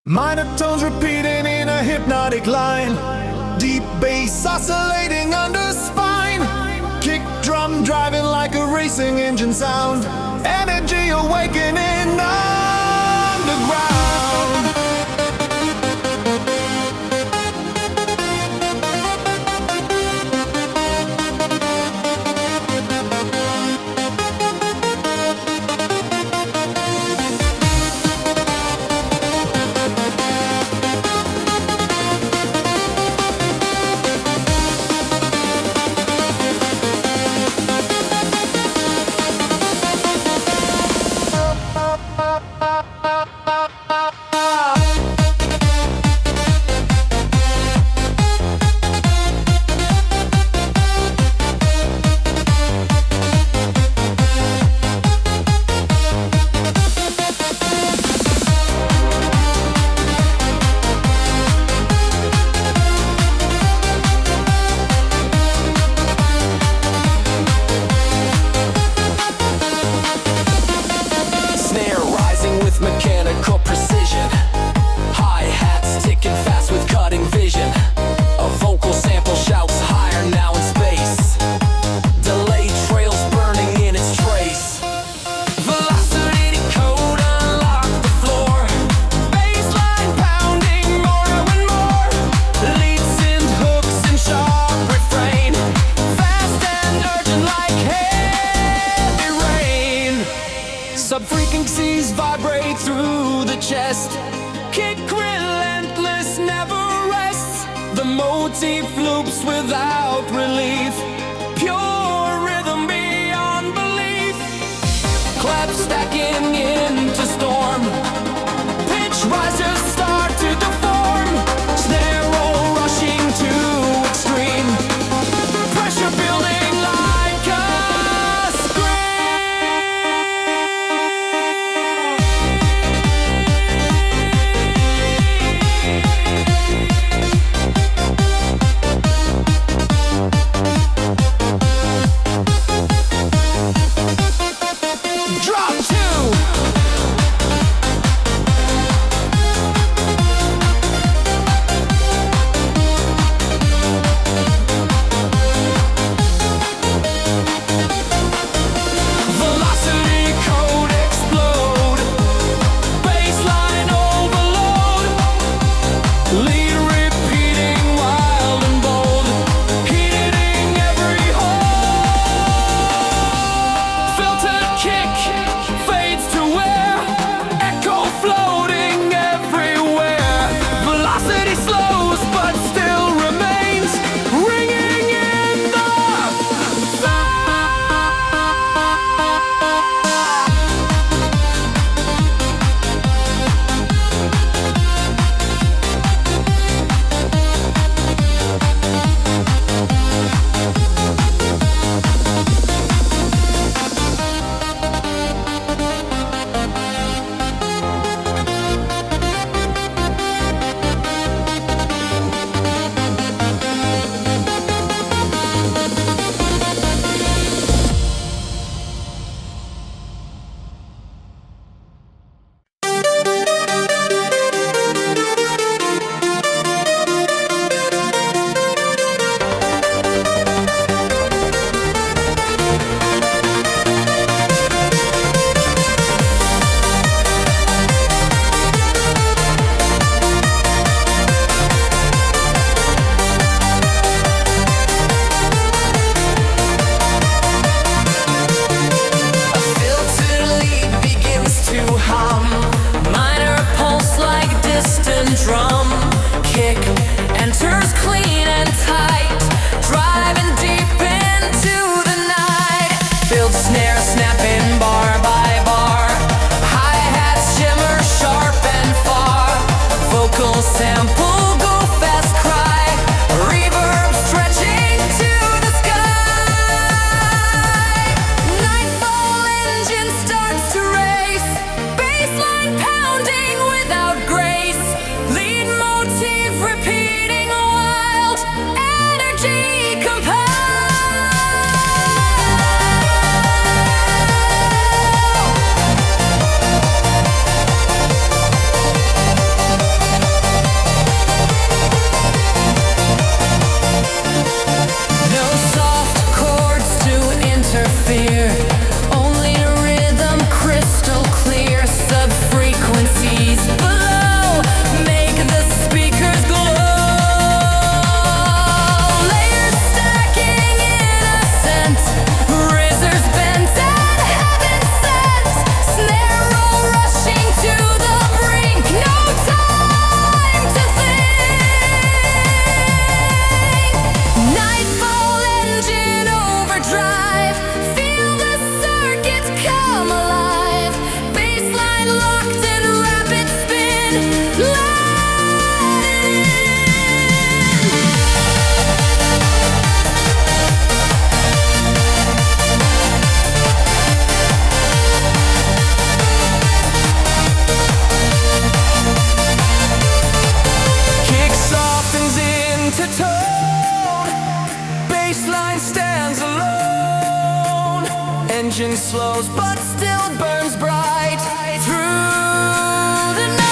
Minor tones repeating in a hypnotic line, deep bass oscillating under spine, kick drum driving like a racing engine sound, energy awakening underground. Mechanical precision, hi-hats ticking fast with cutting vision. A vocal sample shouts higher now in space. Delay trails burning in its trace. Velocity code unlock the floor. Bassline pounding more and more. Lead synth hooks and sharp refrain. Fast and urgent like heavy rain. Sub-frequencies vibrate through the chest. Kick relentless, never rests. The motif loops without relief. Pure rhythm beyond belief. Claps stacking into storm. Pitch rises start to deform. Snare roll rushing to extreme. Pressure building like a scream. Kick softens into tone, bassline stands alone. Engine slows but still burns bright through the night.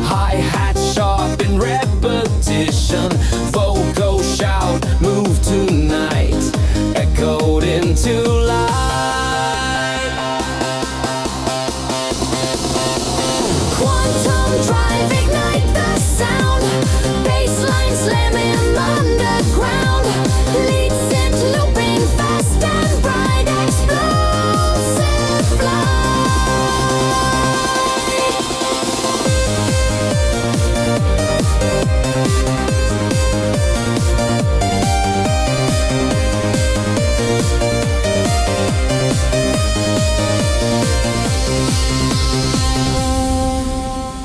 Hi-hat sharp in repetition, vocal shout, move tonight, echoed into light. Quantum drive, ignite the sound. Bassline slamming underground. Lead synth looping fast and bright. Explosive flight.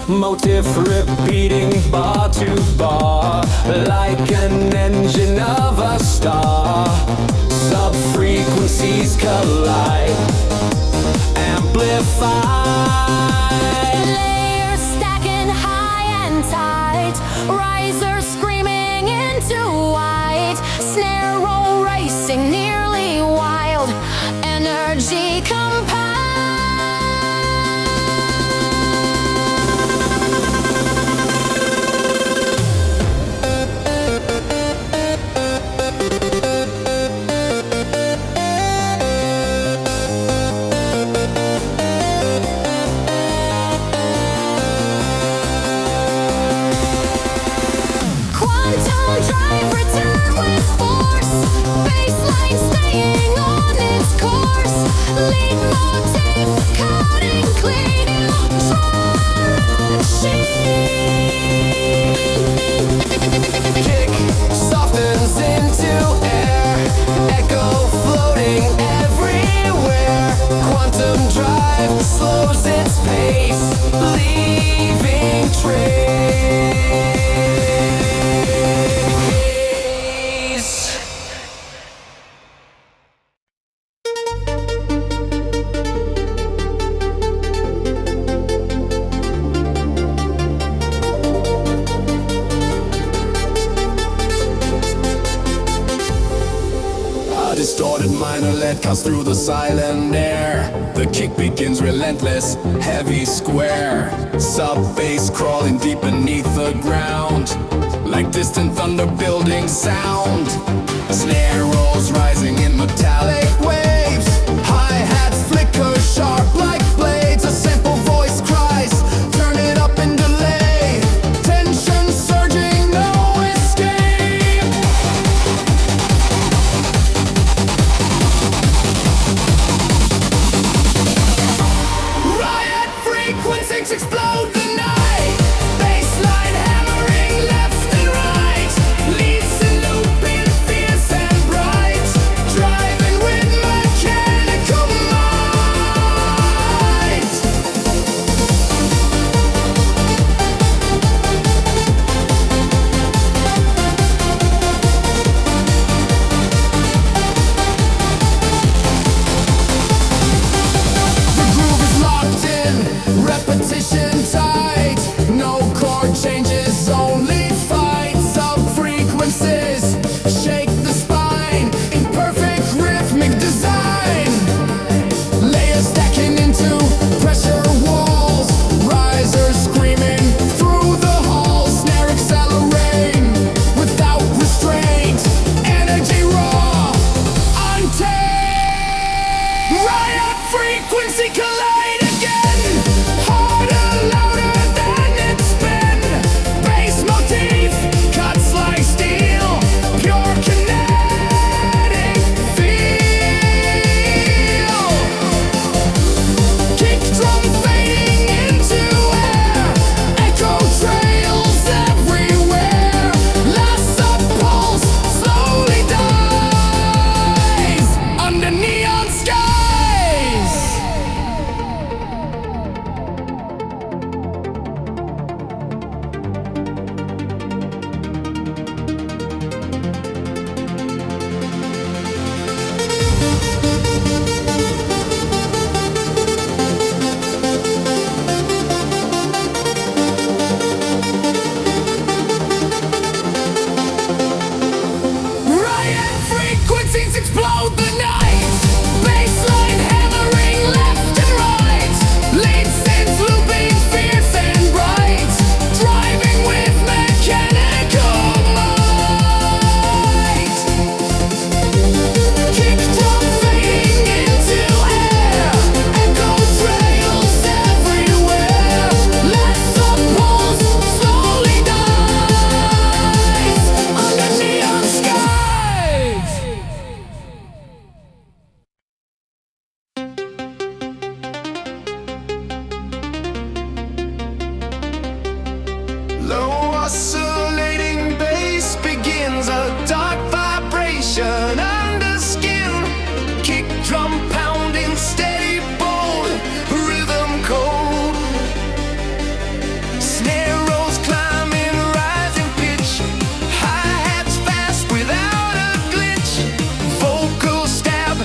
Motif repeating bar to bar, like an engine of a star. Sub-frequencies collide, amplify. Layers stacking high and tight. Risers screaming into white. Snare roll racing nearly wild. Energy compiled. Quantum drive, return with force. Bassline staying on its course. Lead motif cutting clean. Kick softens into air, echo floating everywhere. Quantum drive slows its pace, leaving trace. A distorted minor lead cuts through the silent air. The kick begins relentless, heavy square. Sub-bass crawling deep beneath the ground, like distant thunder building sound. Snare rolls rising in metallic waves. Hi-hats flicker sharp like blades. A simple voice cries, turn it up in delay. Tension surging, no escape. Riot frequencies explode the night. Bassline hammering left and right. Leads and looping fierce and bright. Driving with mechanical mind. oscillating bass begins a dark vibration under skin. Kick drum pounding steady bold, rhythm cold. Snare rolls climbing, rising pitch. Hi-hats fast without a glitch. Vocal stab,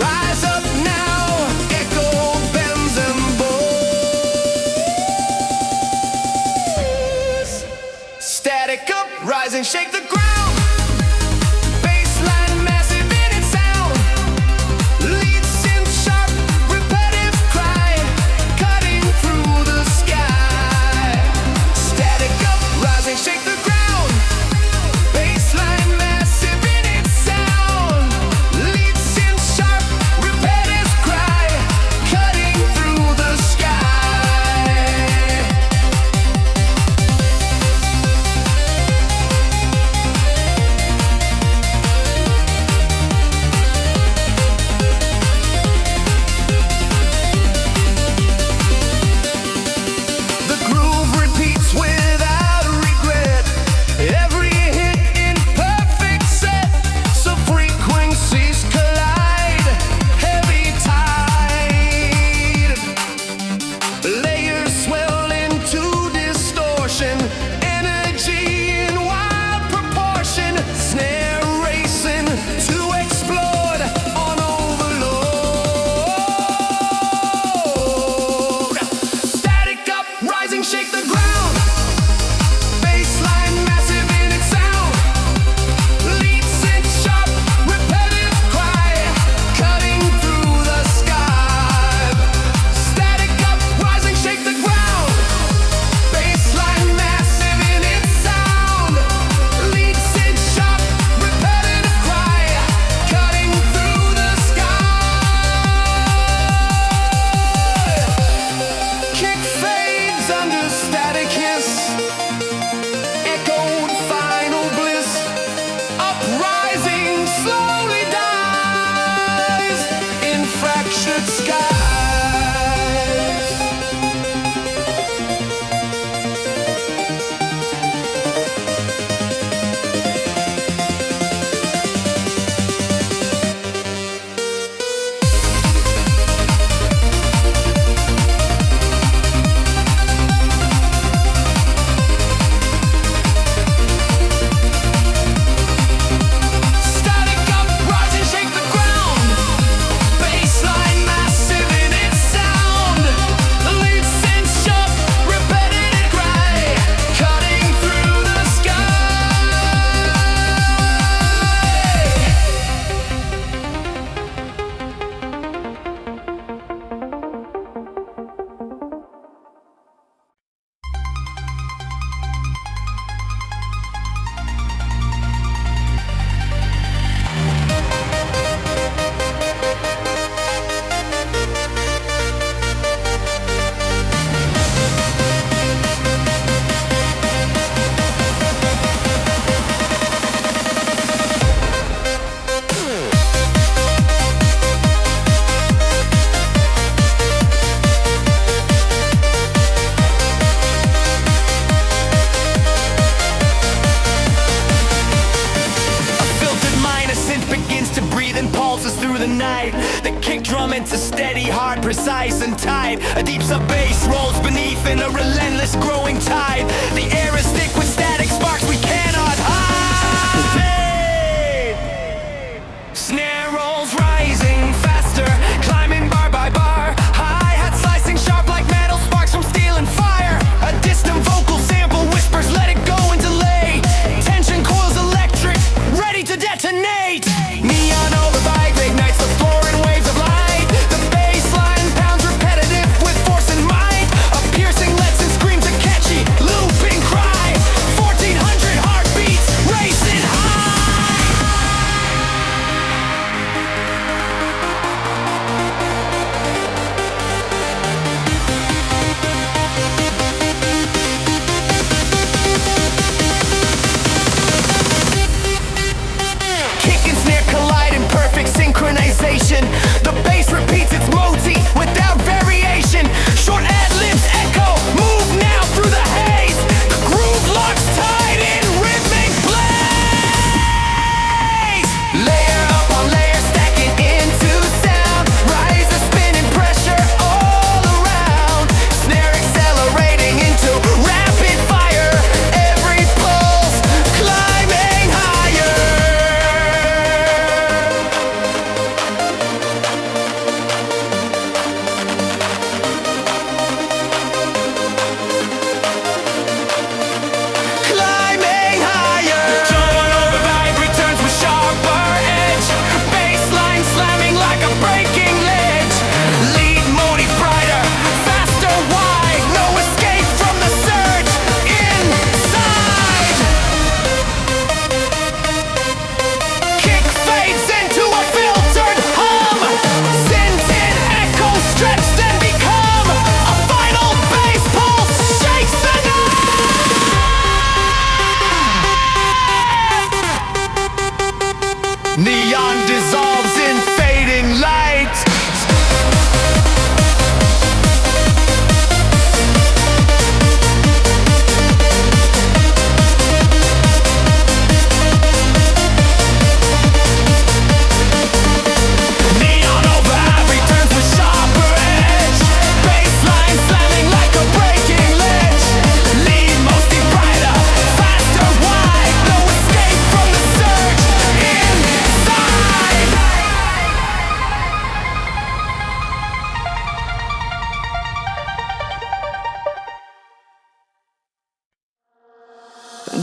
rise up now. Echo bends and bows. Static up, rising, shake the ground. Bassline massive in its sound. Lead synth sharp, repetitive cry, cutting through the sky. Static up, rising, shake the ground. Bassline massive in its sound. Lead synth sharp, repetitive cry, cutting through the sky. The groove repeats without regret. Every hit in perfect set. So frequencies collide. Heavy tide. Layers swell into distortion. Energy in wild proportion. Snare racing to explode on overload. Static up, rising, shake the ground. Bassline massive in its sound. Lead synth sharp, repetitive cry, cutting through the sky. Static up, rising, shake the ground. Bassline massive in its sound. Lead synth sharp, repetitive cry, cutting through the sky. Kick fades under static hiss. Echoed final bliss. Uprising slowly dies in fractured skies. Static up, rising, shake the ground. Bassline massive in its sound. Lead synth sharp, repetitive cry, cutting through the filtered minor synth begins to breathe and pulses through the night. The kick drum into steady, hard, precise and tight. A deep sub bass rolls beneath in a relentless growing tide. The air is thick with static sparks we cannot hide. Snare rolls rising faster, climbing bar by bar. Hi-hat slicing sharp like metal, sparks from steel and fire. A distant vocal sample whispers, let it go and delay. Tension coils electric, ready to detonate. Neon overvibe ignites the floor in waves of light. The bass line pounds repetitive with force and might. A piercing lets and screams are catchy.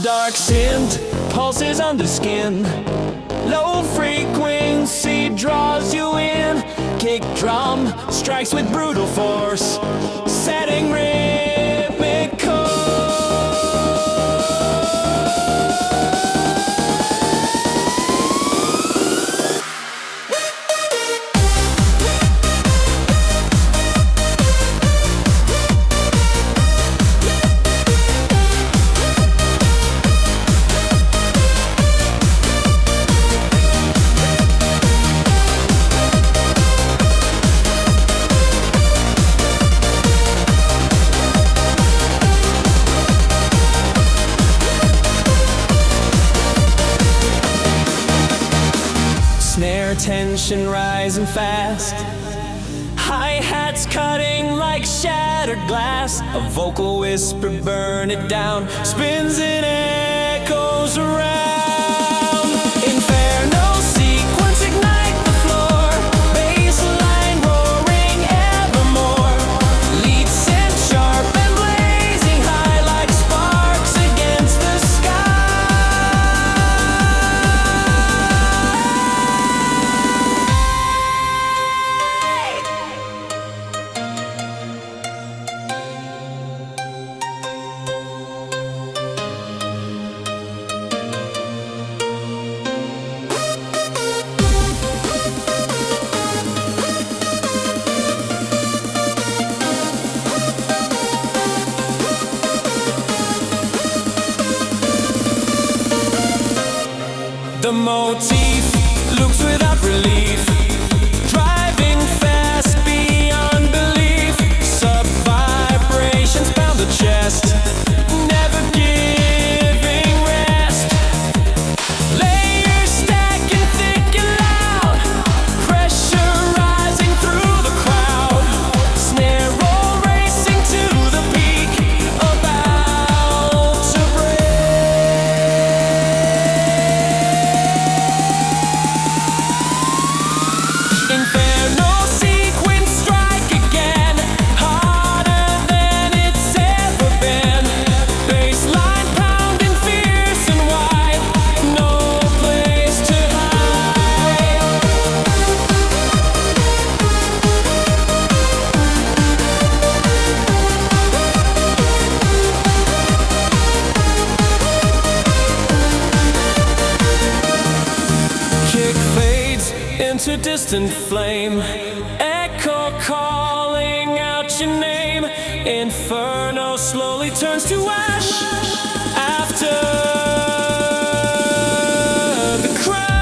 Dark skinned, pulses under skin. Low frequency draws you in. Kick drum strikes with brutal force, setting rhythmic chords. Snare tension rising fast. Hi-hats cutting like shattered glass. A vocal whisper burn it down. Spins and echoes around. Inferno sequence ignite the floor. Bassline roaring evermore. Lead synth sharp and blazing high like sparks against the sky. The motif looks without relief, driving fast beyond belief. Sub-vibrations pound the chest, never giving rest. Layers stacking thick and loud, pressure rising through the crowd. Snare roll racing to the peak, about to break. Inferno sequence strike again, harder than it's ever been. Bassline pounding fierce and wide, no place to hide. Kick fades into distant flame, echo calling out your name. Inferno slowly turns to ash after the crash.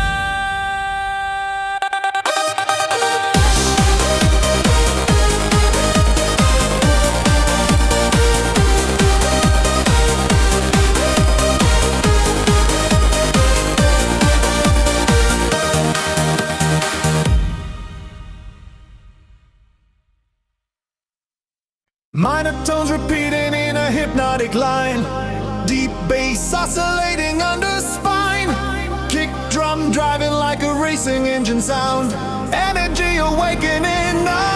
Minor tones repeating in a hypnotic line. Deep bass oscillating under spine. Kick drum driving like a racing engine sound. Energy awakening underground.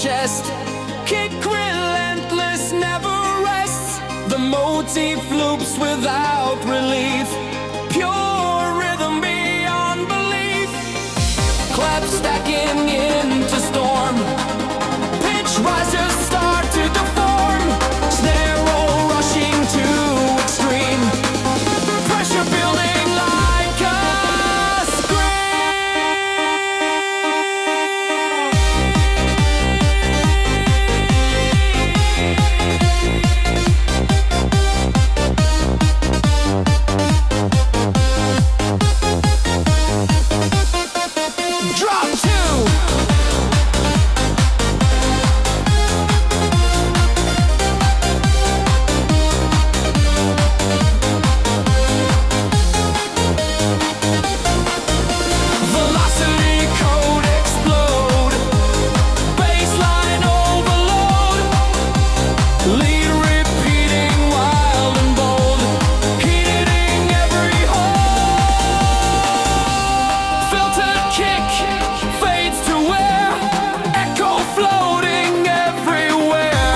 chest. Kick relentless, never rests. The motif loops without relief. Pure rhythm beyond belief. Clap stacking into storm. Pitch rises start to deform. Snare roll rushing to extreme. Pressure building like a drop two. Velocity code explode. Baseline overload. Lead repeating wild and bold. Hitting every hole. Filter kick fades to wear. Echo floating everywhere.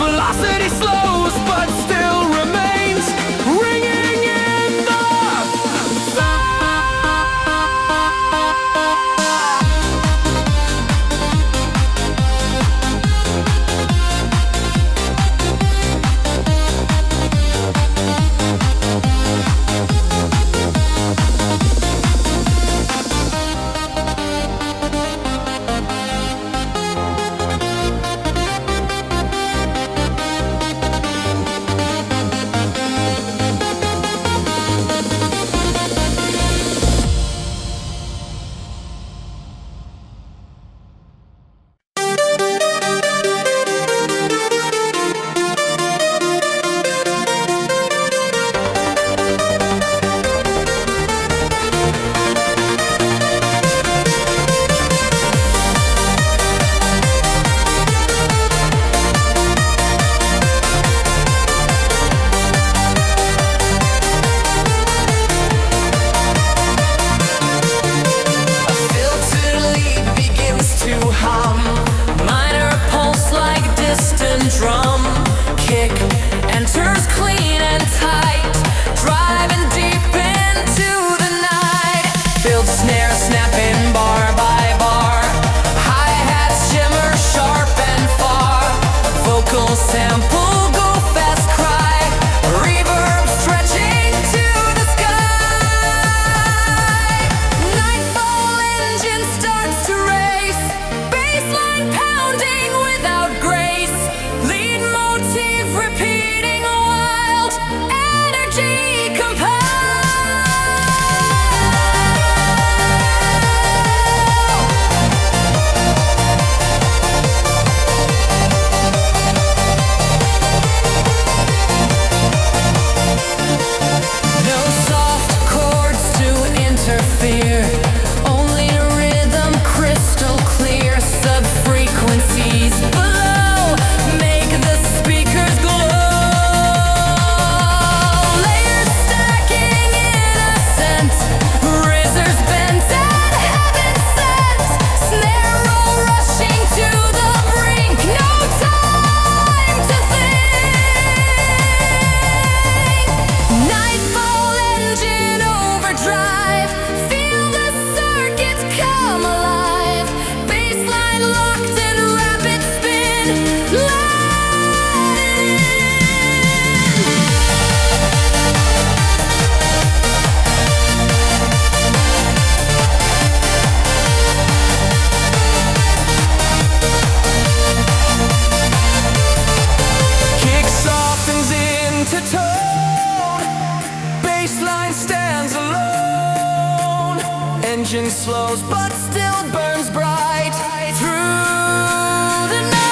Velocity slows but still remains. Ringing in the filtered lead begins to hum. Minor pulse like distant drum. Kick enters clean and tight, driving deep into the night. Build snare snapping bar by bar. Hi-hats shimmer sharp and far. Vocal sample go fast cry. Reverb stretching to the sky. Nightfall engine starts to race. Baseline pounding without grace. Lead motif repeating wild. Energy compelled. No soft chords to interfere. Only rhythm crystal clear. Sub-frequencies below make the speakers glow. Layers stacking in ascent. Razors bent and heaven sent. Snare roll rushing to the brink. No time to think. Nightfall engine overdrive. Feel the circuit come alive. Baseline locked in rapid spin. Let it in. Kick softens into tone. Baseline stands alone. Engine slows but still burns bright through the night.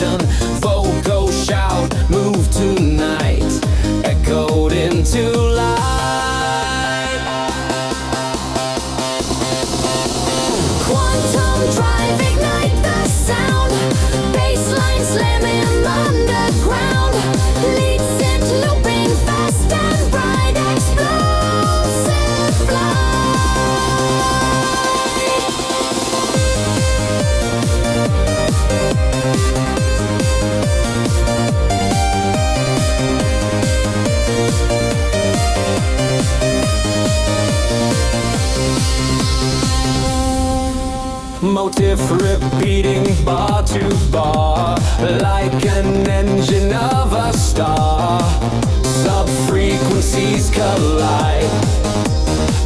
explosion, vocal shout, move tonight, echoed into light. Quantum drive, ignite the sound. Bassline slamming underground. Lead synth looping fast and bright. Explosive flight. Motif repeating bar to bar, like an engine of a star. Sub-frequencies collide,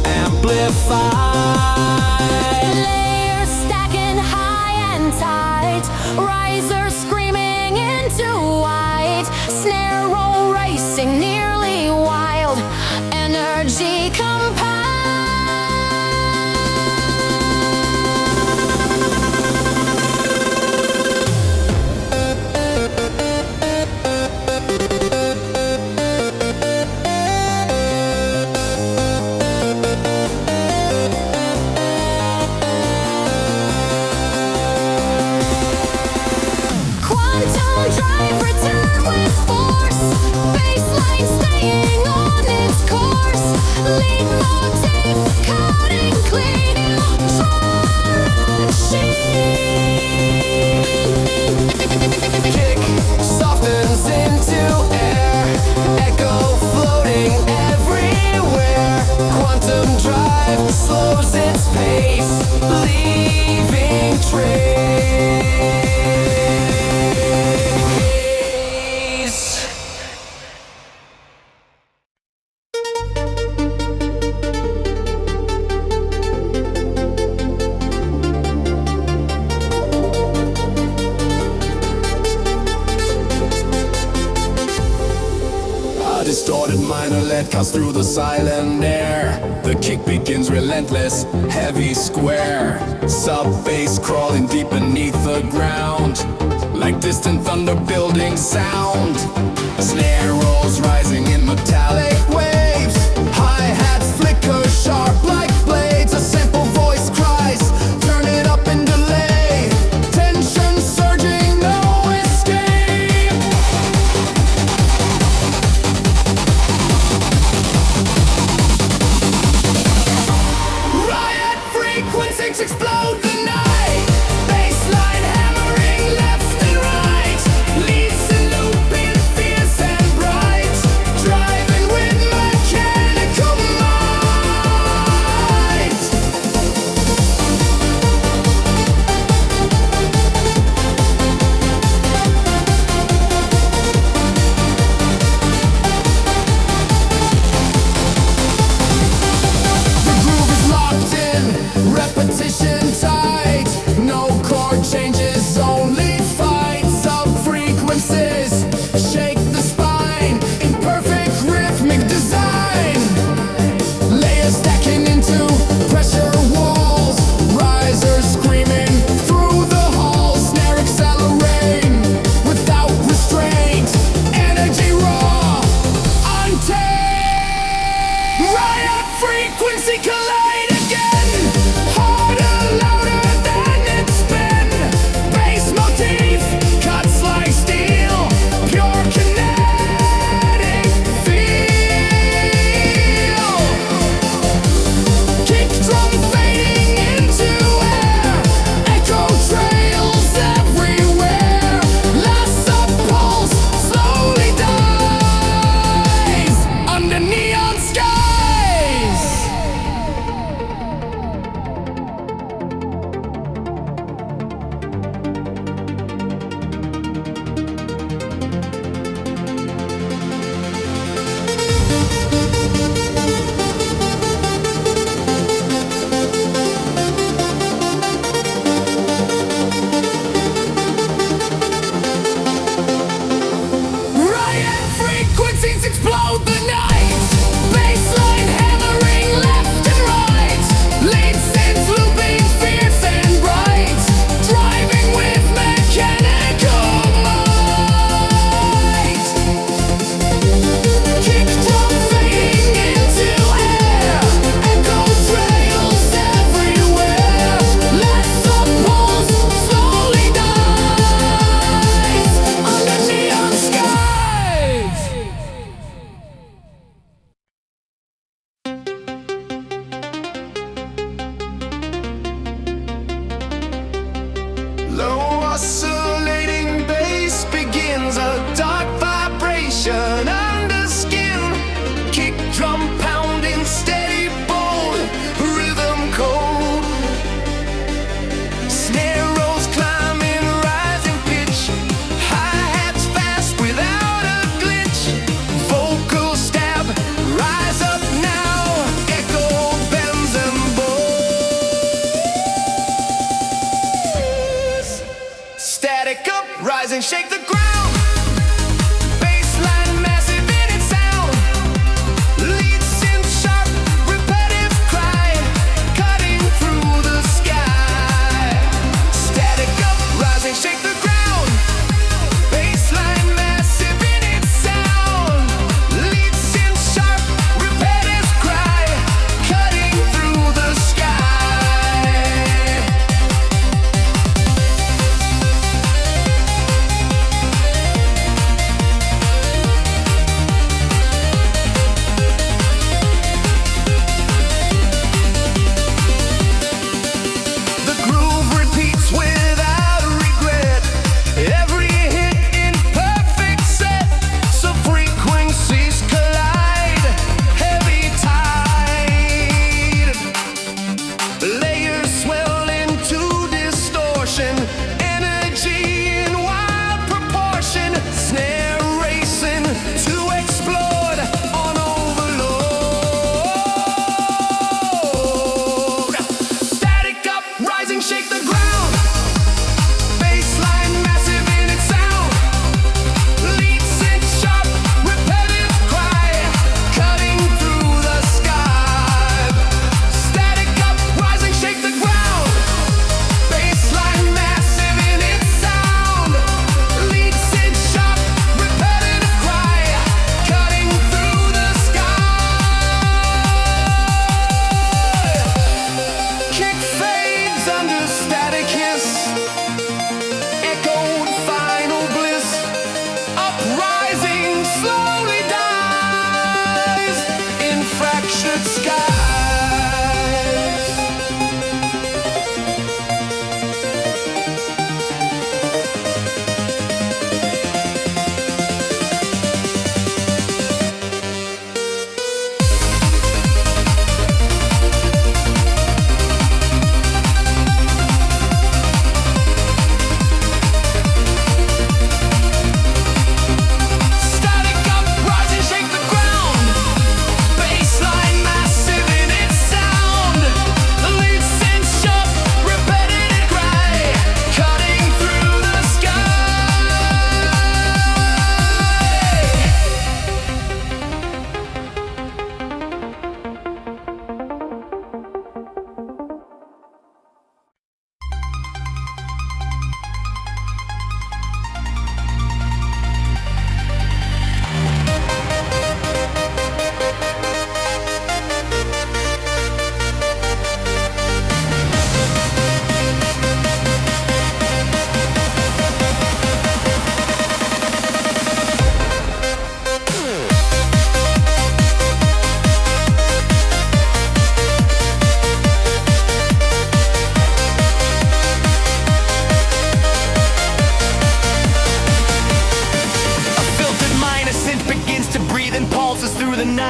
amplify. Layers stacking high and tight. Riser screaming into white. Snare roll racing nearly wild. Energy compiled. Quantum drive, return with force. Bassline staying on its course. Lead motif, cutting clean. Kick softens into air, echo floating everywhere. Quantum drive slows its pace, leaving trace. A distorted minor lead cuts through the silent air. The kick begins relentless, heavy square. Sub-bass crawling deep beneath the ground, like distant thunder building sound. Snare rolls rising in metallic waves. Hi-hats flicker sharp like blades. A simple voice cries, turn it up in delay. Tension surging, no escape. Riot frequencies explode the night. Bassline hammering left and right. Leads and looping fierce and bright. Driving with mechanical mind.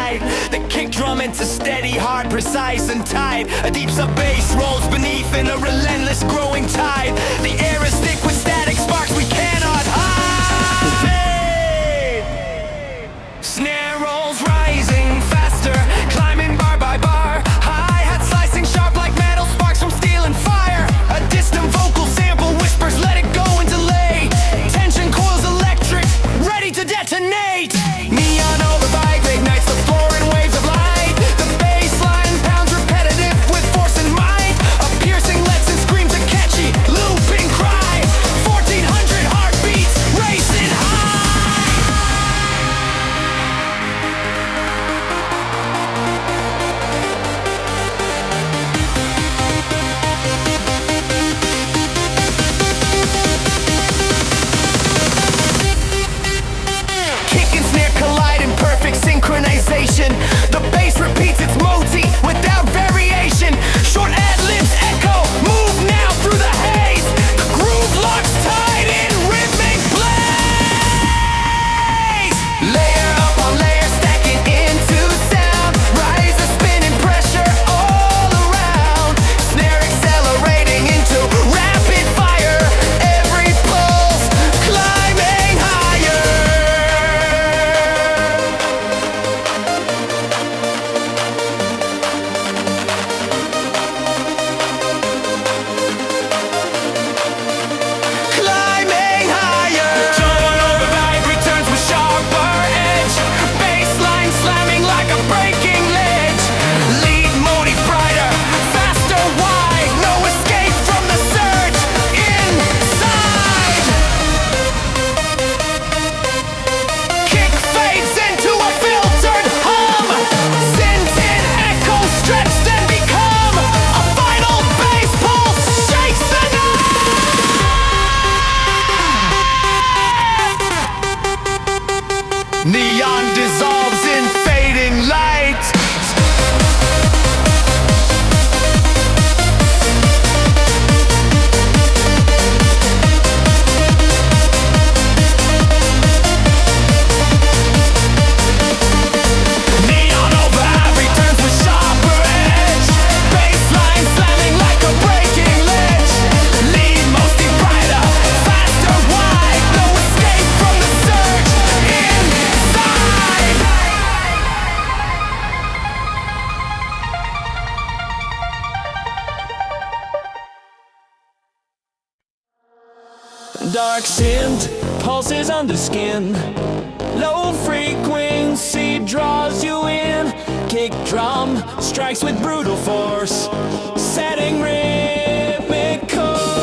night. The kick drum into steady, hard, precise and tight. A deep sub bass rolls beneath in a relentless growing tide. The air is thick with static sparks we cannot hide. Snare rolls rising faster, climbing bar by bar. Hi-hat slicing sharp like metal, sparks from steel and fire. A distant vocal sample whispers, let it go and delay. Tension coils electric, ready to detonate. Neon overvibe ignites the floor in waves of light. The bass line pounds repetitive with force and might. A piercing lets and screams a catchy looping cry. 1400 heartbeats racing high. Kick and snare collide in perfect synchronization. The bass repeats its motif without variation. Short ad-libs echo, move now through the haze. The groove locks tight in rhythmic blaze. Layer upon layer stacking into sound. Rise the spinning pressure all around. Snare accelerating into rapid fire. Every pulse climbing higher. Climbing higher. Tone override returns with sharper edge. Bassline slamming like a breaking ledge. Lead motive brighter, faster, wide. No escape from the surge inside. Kick fades into a filtered hum. Scented echoes stretched and become a final bass pulse shakes the night. Neon dissolves in fading light. Neon override returns with sharper edge. Bassline slamming like a breaking ledge. Lead mostly brighter, faster, wide. No escape from the surge inside. Dark synth pulses under skin. Low frequency draws you in. Kick drum strikes with brutal force, setting rhythmic chords.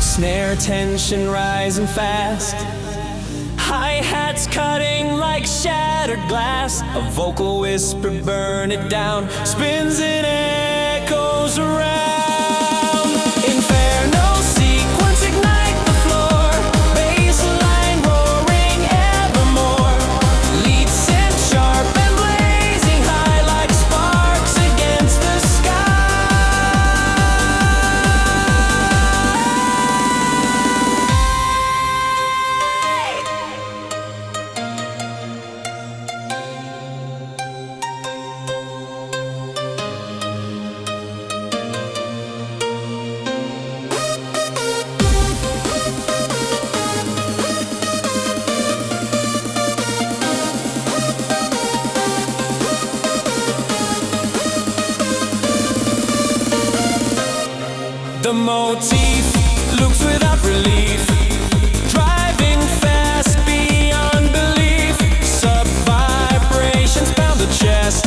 Snare tension rising fast. Hi-hats cutting like shattered glass. A vocal whisper, burn it down. Spins and echoes around. Inferno sequence, ignite the floor. Bassline roaring evermore. Lead synth sharp and blazing high like sparks against the sky. The motif loops without relief, driving fast beyond belief. Sub vibrations pound the chest,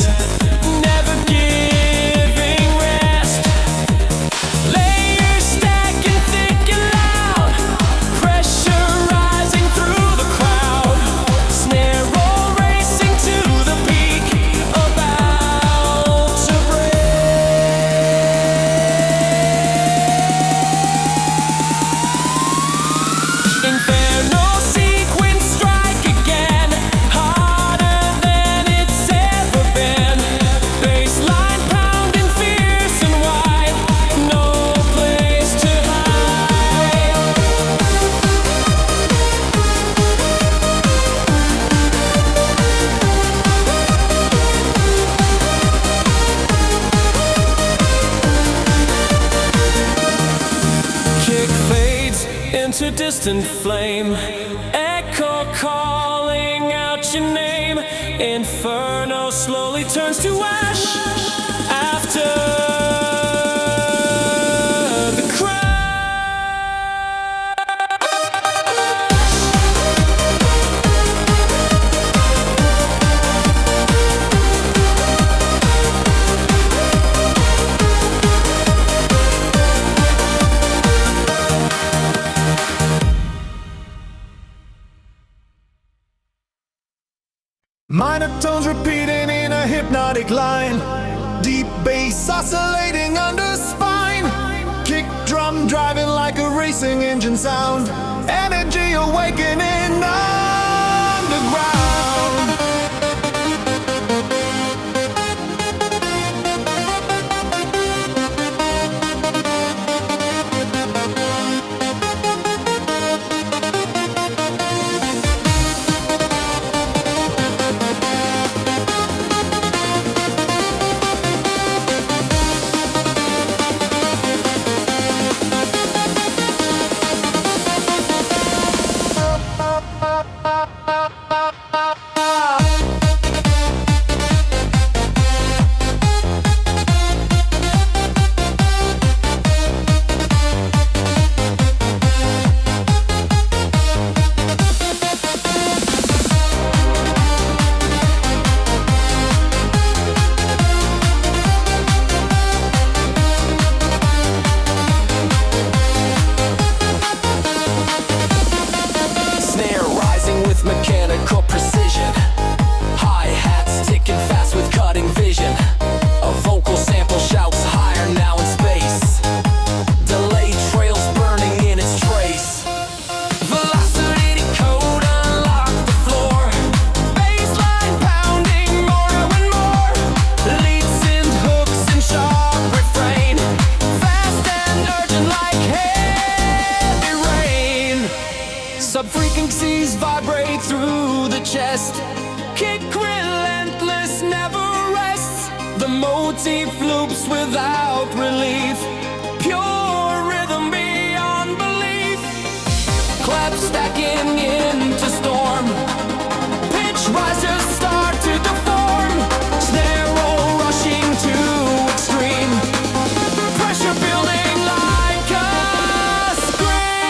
never giving rest. Layers stacking thick and loud, pressure into distant flame. Echo calling out your name. Inferno slowly turns to ash after the crash. Minor tones repeating in a hypnotic line. Deep bass oscillating under spine. Kick drum driving like a racing engine sound. Energy awakening underground. Mechanical precision, hi-hats ticking fast with cutting vision. A vocal sample shouts higher now in space. Delayed trails burning in its trace. Velocity code unlock the floor. Bassline pounding more and more. Lead synth hooks and sharp refrain. Fast and urgent like heavy rain. Sub-frequencies vibrate through the chest. Kick relentless, never rests. The motif loops without relief. Pure rhythm beyond belief. Clap stacking into storm. Pitch rises start to deform. Snare roll rushing to extreme. Pressure building like a scream.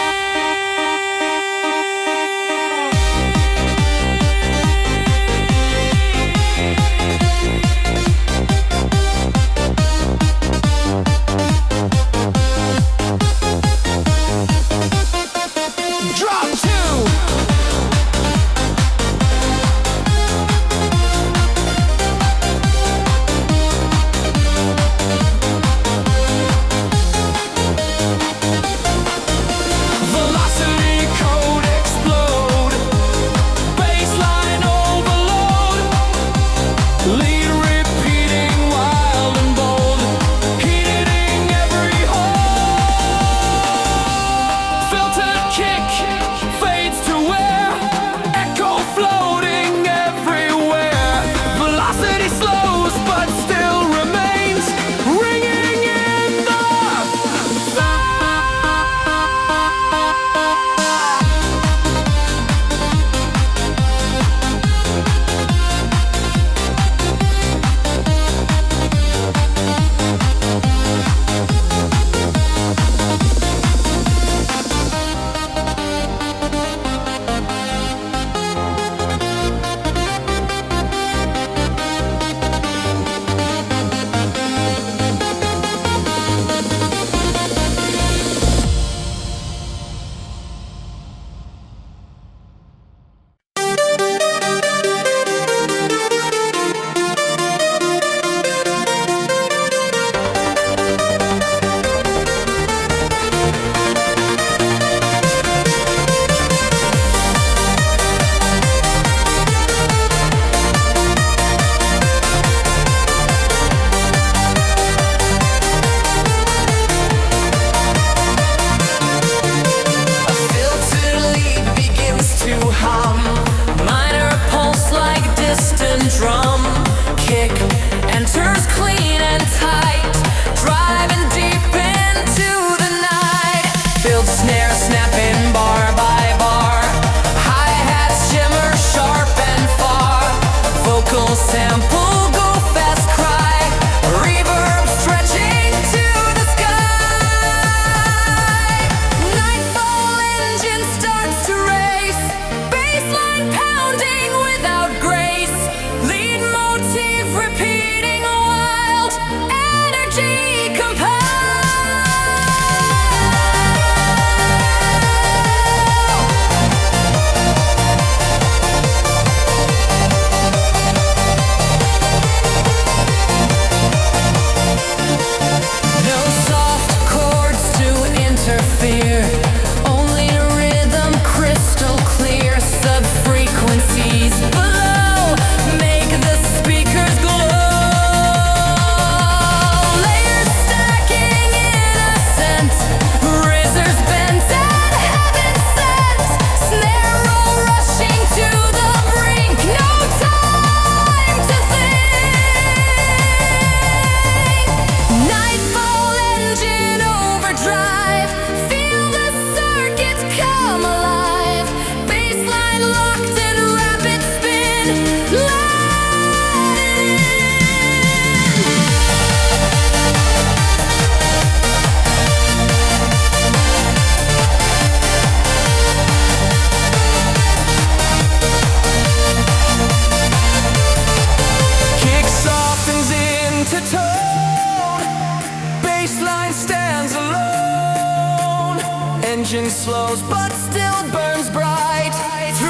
engine slows, but still burns bright through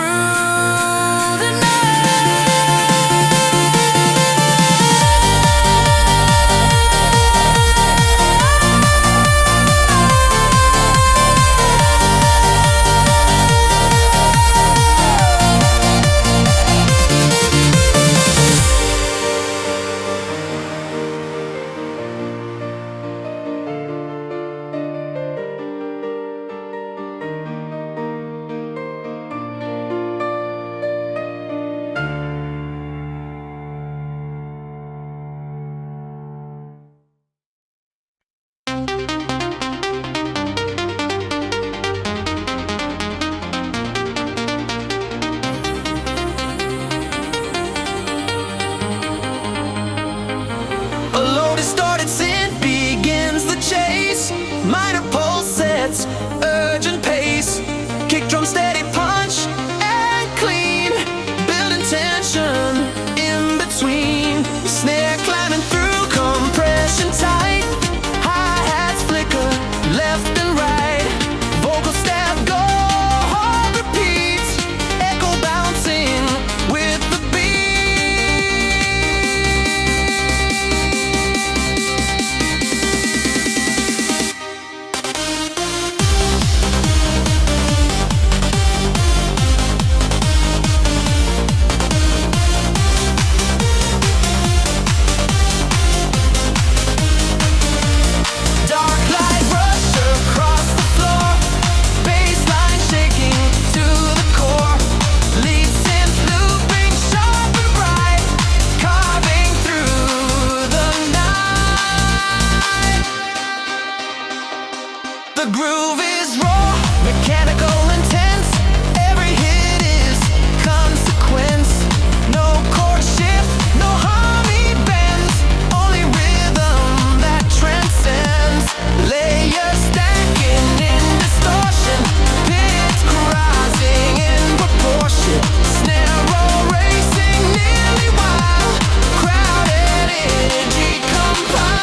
the night. A load is started, synth begins the chase. Minor pulse sets urgent pace. Kick drum steady punch and clean, building tension in between. Snare climbing through compression tight. Hi-hats flicker left and right. Vocal stab go hard repeats. Echo bouncing with the beat. Dark light rush across the floor. Bassline shaking to the core. Lead synth looping sharp and bright, carving through the night. The groove is raw, mechanical, intense. Every hit is consequence. No chord shift, no harmony bends. Only rhythm that transcends. Layers stacking in distortion. Pitch rising in proportion. Snare roll racing nearly wild. Crowded energy compiled.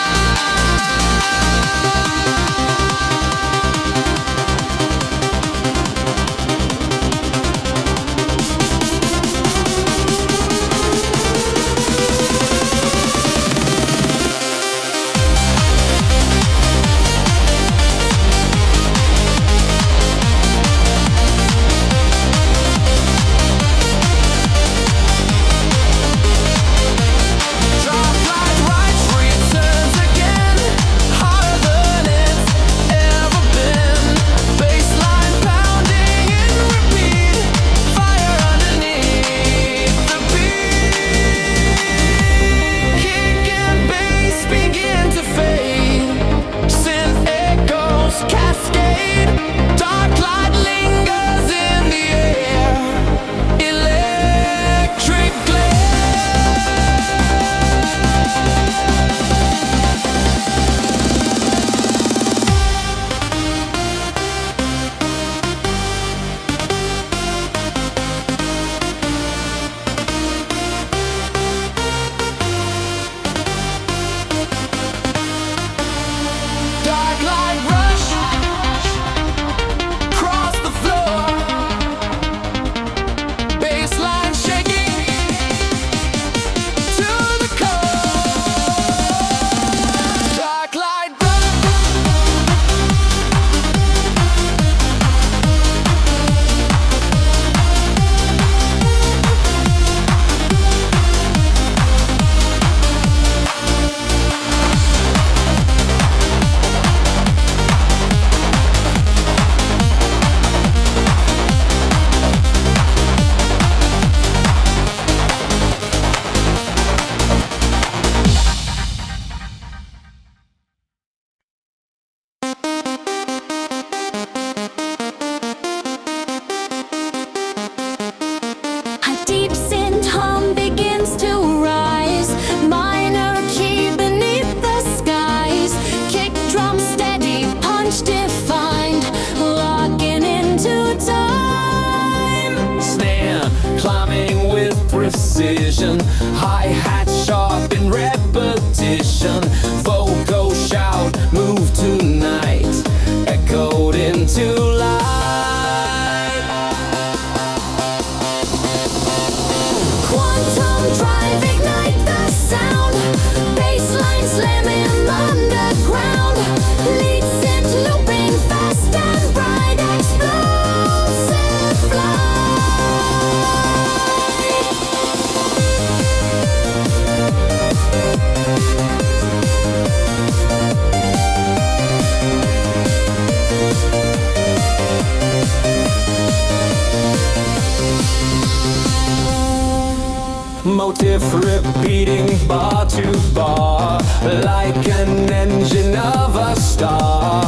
motif repeating bar to bar, like an engine of a star.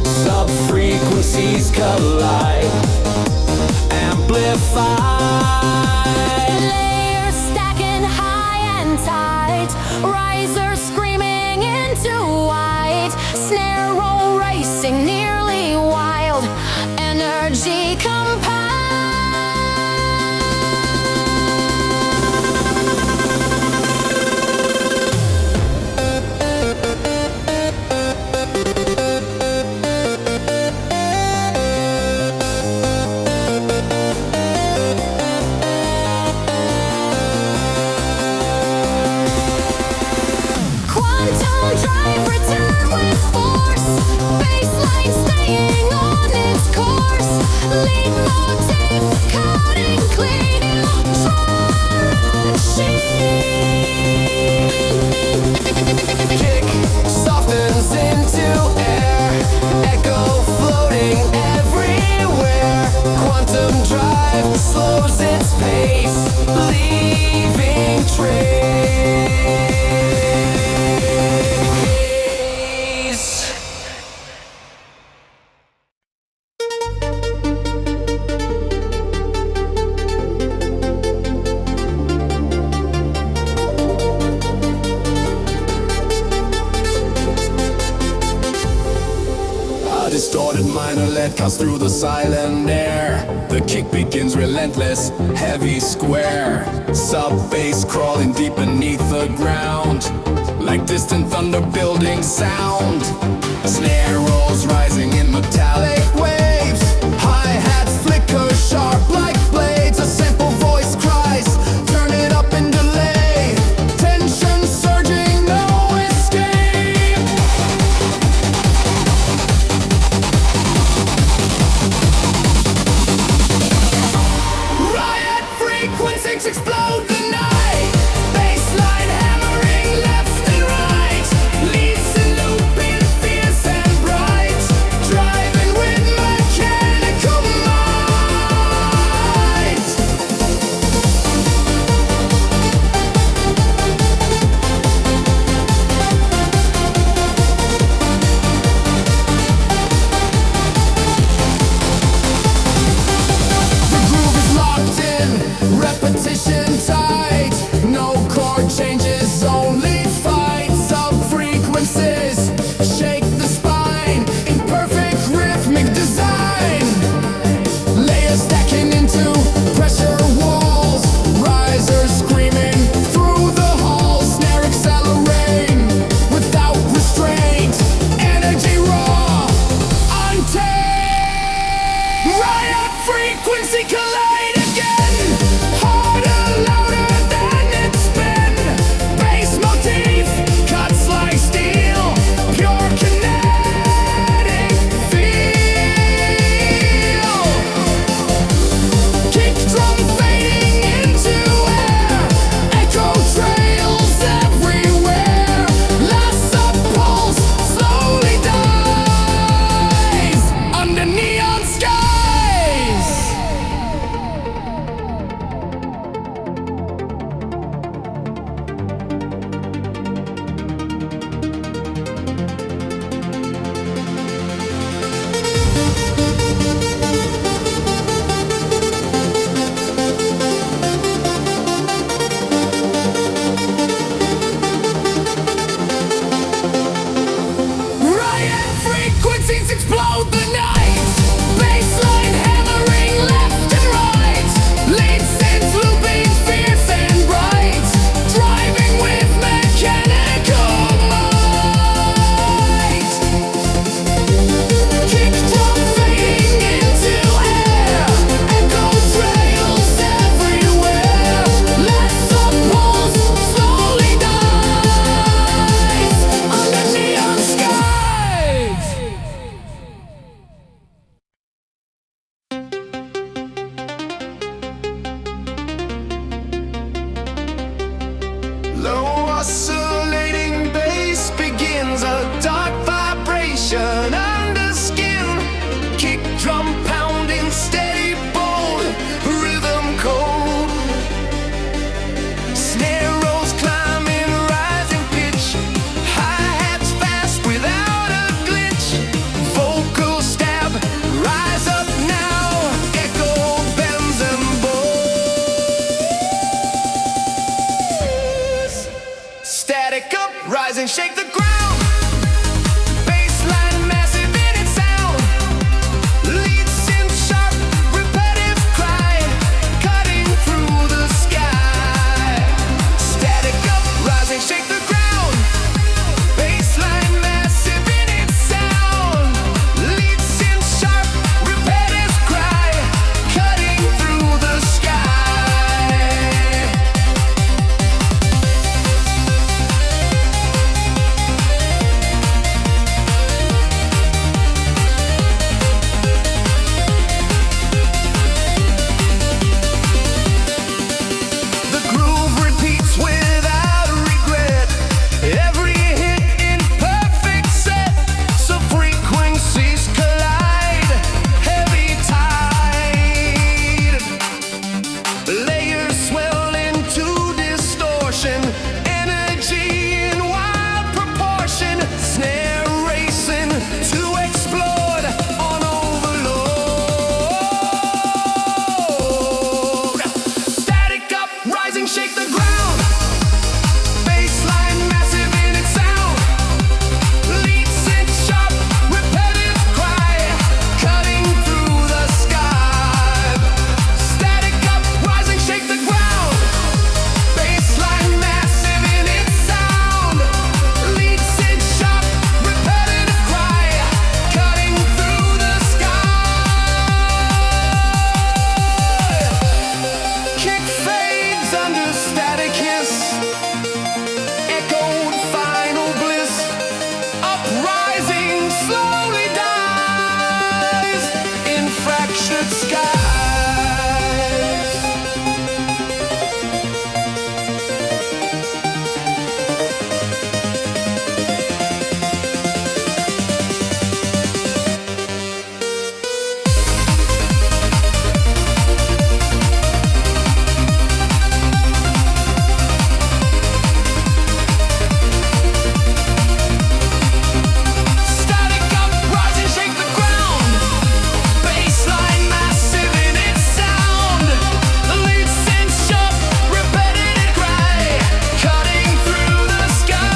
Sub-frequencies collide, amplify. Layers stacking high and tight, risers screaming into white, snare roll racing nearly wild, energy compiled. Quantum drive return with force, baseline staying on its course, lead motif cutting clean, Kick softens into air, echo floating everywhere. Quantum drive slows its pace, leaving trace. A distorted minor lead cuts through the silent air. The kick begins relentless, heavy square. Sub-bass crawling deep beneath the ground, like distant thunder building sound. Snare rolls rising in metallic waves. Hi-hats flicker sharp like blades. A simple voice cries, turn it up and delay. Tension surging, no escape. Riot frequencies explode the night. Bassline hammering left and right. Leads and looping fierce and bright. fractured skies. Static uprising, shake the ground. Bassline massive in its sound. The lead synth sharp, repetitive cry, cutting through the sky.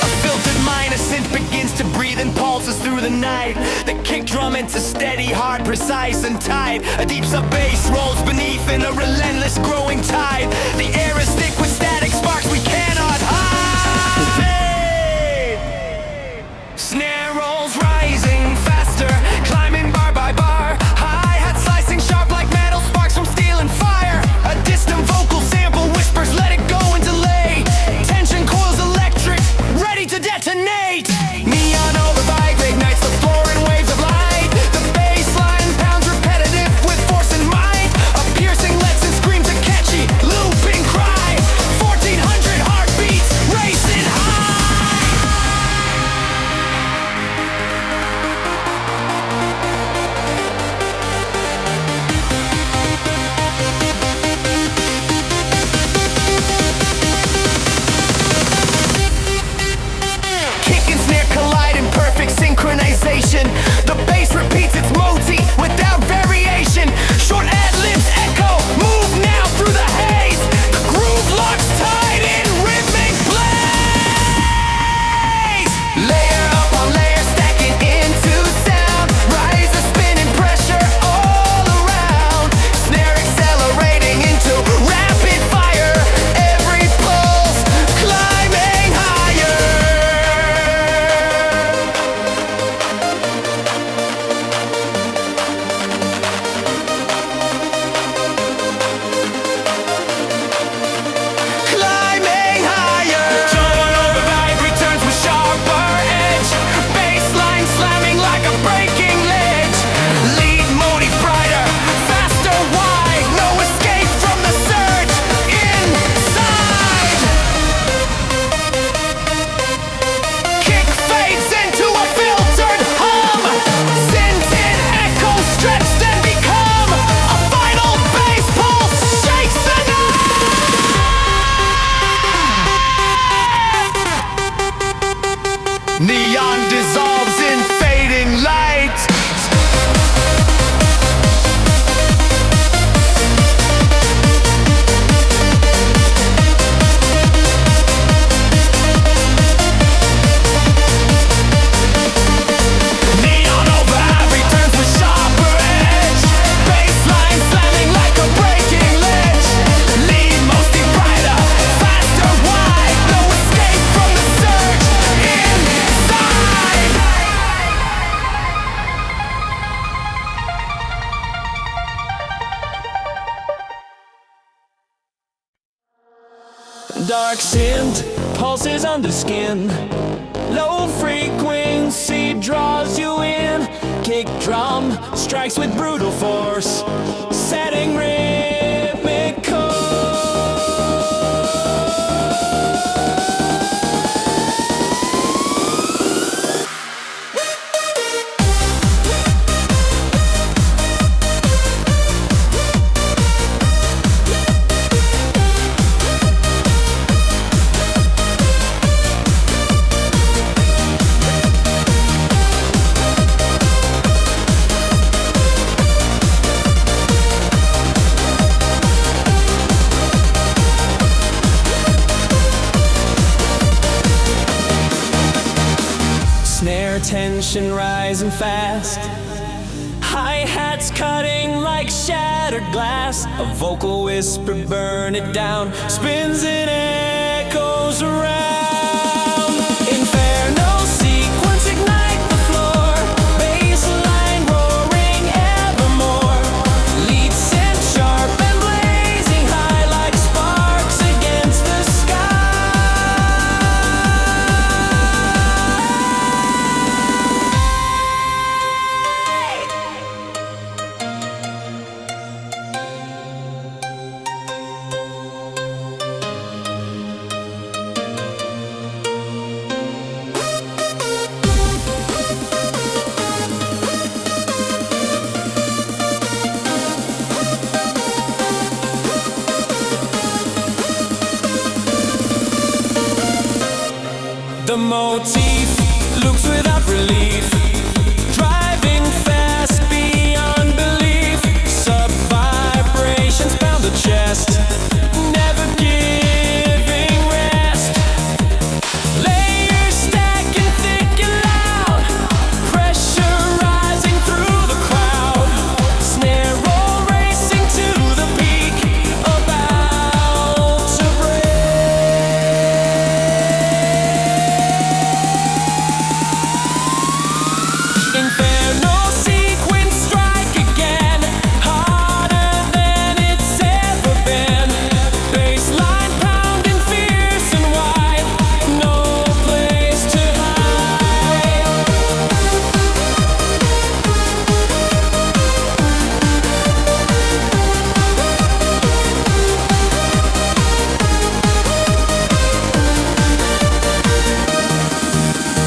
A filtered minor synth begins to breathe and pulses through the night. The kick drum into steady, hard, precise and tight. A deep sub bass rolls beneath in a relentless growing tide. The air is thick with static sparks we cannot hide. Snare rolls rising faster, climbing bar by bar. Hi-hat slicing sharp like metal, sparks from steel and fire. A distant vocal sample whispers, let it go and delay. Tension coils electric, ready to detonate. Neon overvibe ignites the floor in waves of light. The bass line pounds repetitive with force and might. A piercing lets and screams a catchy, looping cry. 1400 heartbeats racing high. Kick and snare collide in perfect synchronization. The bass repeats its motif without variation. Short ad-libs echo, move now through the haze. The groove locks tight in rhythmic blaze. Layer upon layer stacking into sound. Rise a spinning pressure all around. Snare accelerating into rapid fire. Every pulse climbing higher. Climbing higher. Tone override returns with sharper edge. Bassline slamming like a breaking ledge. Lead motive brighter, faster wide. No escape from the surge inside. Kick fades into a filtered hum. Scented echoes stretched and become a final bass pulse shakes the night. Neon dissolves in fading light. Neon override returns with sharper edge. Bassline slamming like a breaking ledge. Lead mostly brighter, faster wide. No escape from the surge inside. Dark synth pulses under skin. Low frequency draws you in. Kick drum strikes with brutal force, setting rhythmic snare tension rising fast. Hi-hats cutting like shattered glass. A vocal whisper, burn it down. Spins and echoes around. Inferno sequence, ignite the floor. Bassline roaring evermore. Lead synth sharp and blazing high like sparks against the The motif loops without relief, driving fast beyond belief. Sub-vibrations pound the chest, never giving rest. Layers stacking thick and loud, pressure rising through the crowd. Snare roll racing to the peak, about to break. Inferno sequence, strike again, harder than it's ever been. Bassline pounding fierce and wide, no place to hide.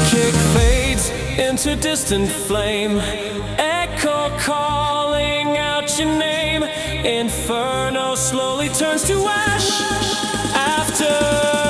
Kick fades into distant flame, echo calling out your name. Inferno slowly turns to ash after